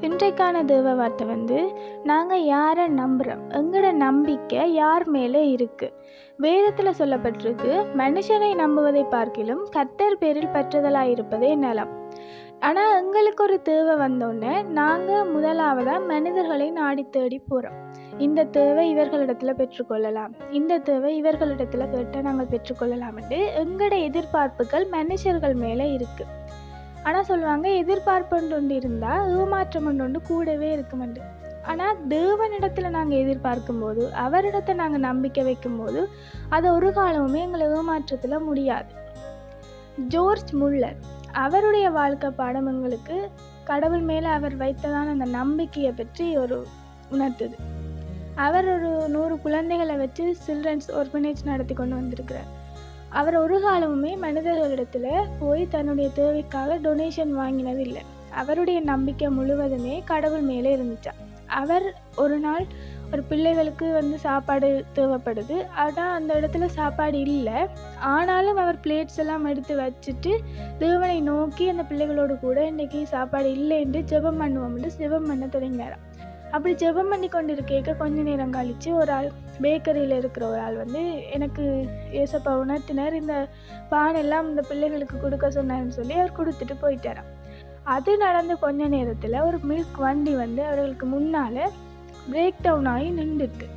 இன்றைக்கான தேவ வார்த்தை நாங்கள் யாரை நம்புகிறோம், எங்களோட நம்பிக்கை யார் மேலே இருக்குது. வேதத்தில் சொல்லப்பட்டிருக்கு, மனுஷனை நம்புவதை பார்க்கிலும் கர்த்தர் பேரில் பற்றுதலாக இருப்பதே நலம். ஆனால் எங்களுக்கு ஒரு தேவை வந்தோடனே நாங்கள் முதலாவதாக மனிதர்களை நாடி தேடி போகிறோம். இந்த தேவை இவர்களிடத்தில் பெற்றுக்கொள்ளலாம், இந்த தேவை இவர்களிடத்தில் கேட்டால் நாங்கள் பெற்றுக்கொள்ளலாம்ட்டு எங்களோட எதிர்பார்ப்புகள் மனுஷர்கள் மேலே இருக்குது. ஆனால் சொல்லுவாங்க, எதிர்பார்ப்பு ஒன்று இருந்தால் ஏமாற்றம் ஒன்று கூடவே இருக்குமெண்டு. ஆனால் தேவனிடத்தில் நாங்கள் எதிர்பார்க்கும் போது, அவரிடத்தை நாங்கள் நம்பிக்கை வைக்கும்போது அதை ஒரு காலமுமே எங்களை ஏமாற்றத்தில் முடியாது. ஜோர்ஜ் முல்லர் அவருடைய வாழ்க்கை பாடம் எங்களுக்கு கடவுள் மேலே அவர் வைத்ததான அந்த நம்பிக்கையை பற்றி ஒரு உணர்த்துது. அவர் ஒரு 100 குழந்தைகளை வச்சு சில்ட்ரன்ஸ் ஆர்ஃபனேஜ் நடத்தி கொண்டு வந்திருக்கிறார். அவர் ஒரு காலமுமே மனிதர்களிடத்தில் போய் தன்னுடைய தேவைக்காக டொனேஷன் வாங்கினதில்லை. அவருடைய நம்பிக்கை முழுவதுமே கடவுள் மேலே இருந்துச்சா. அவர் ஒரு நாள் ஒரு பிள்ளைகளுக்கு சாப்பாடு தேவைப்படுது, ஆனால் அந்த இடத்துல சாப்பாடு இல்லை. ஆனாலும் அவர் பிளேட்ஸ் எல்லாம் எடுத்து வச்சுட்டு தேவனை நோக்கி அந்த பிள்ளைகளோடு கூட இன்றைக்கி சாப்பாடு இல்லைன்னு ஜெபம் பண்ணுவோம்னு ஜெபம் பண்ண தொடங்கினாராம். அப்படி ஜெபம் பண்ணி கொண்டு இருக்க கொஞ்ச நேரம் கழித்து ஒரு ஆள், பேக்கரியில் இருக்கிற ஒரு ஆள் எனக்கு ஏசப்பா உணர்த்தினார், இந்த பானெல்லாம் இந்த பிள்ளைகளுக்கு கொடுக்க சொன்னார்னு சொல்லி அவர் கொடுத்துட்டு போயிட்டாராம். அது நடந்து கொஞ்ச நேரத்தில் ஒரு மில்க் வண்டி அவர்களுக்கு முன்னால் பிரேக் டவுன் ஆகி நின்றுட்டு,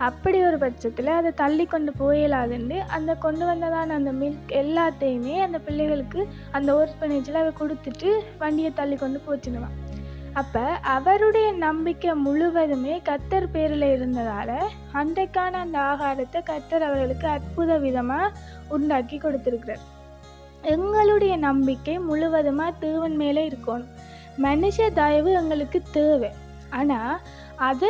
அப்படி ஒரு பட்சத்தில் அதை தள்ளி கொண்டு போயிடலாதுன்னு அந்த கொண்டு வந்ததான அந்த மில்க் எல்லாத்தையுமே அந்த பிள்ளைகளுக்கு அந்த ஆர்ஃபனேஜில் அதை கொடுத்துட்டு வண்டியை தள்ளி கொண்டு போச்சுடுவான். அப்போ அவருடைய நம்பிக்கை முழுவதுமே கர்த்தர் பேரில் இருந்ததால் அன்றைக்கான அந்த ஆகாரத்தை கர்த்தர் அவர்களுக்கு அற்புத விதமாக உண்டாக்கி கொடுத்துருக்கிறார். எங்களுடைய நம்பிக்கை முழுவதுமாக தேவன் மேலே இருக்கணும். மனுஷ தயவு எங்களுக்கு தேவை, ஆனால் அது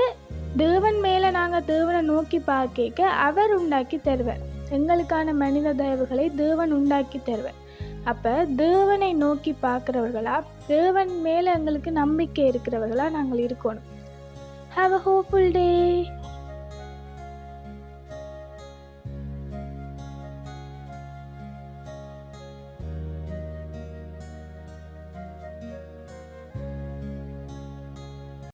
தேவன் மேலே நாங்கள் தேவனை நோக்கி பார்க்க அவர் உண்டாக்கி தருவார். எங்களுக்கான மனித தயவுகளை தேவன் உண்டாக்கி தருவார். அப்போ தேவனை நோக்கி பார்க்குறவர்களா, தேவன் மேலே எங்களுக்கு நம்பிக்கை இருக்கிறவர்களா நாங்கள் இருக்கணும். Have a hopeful day.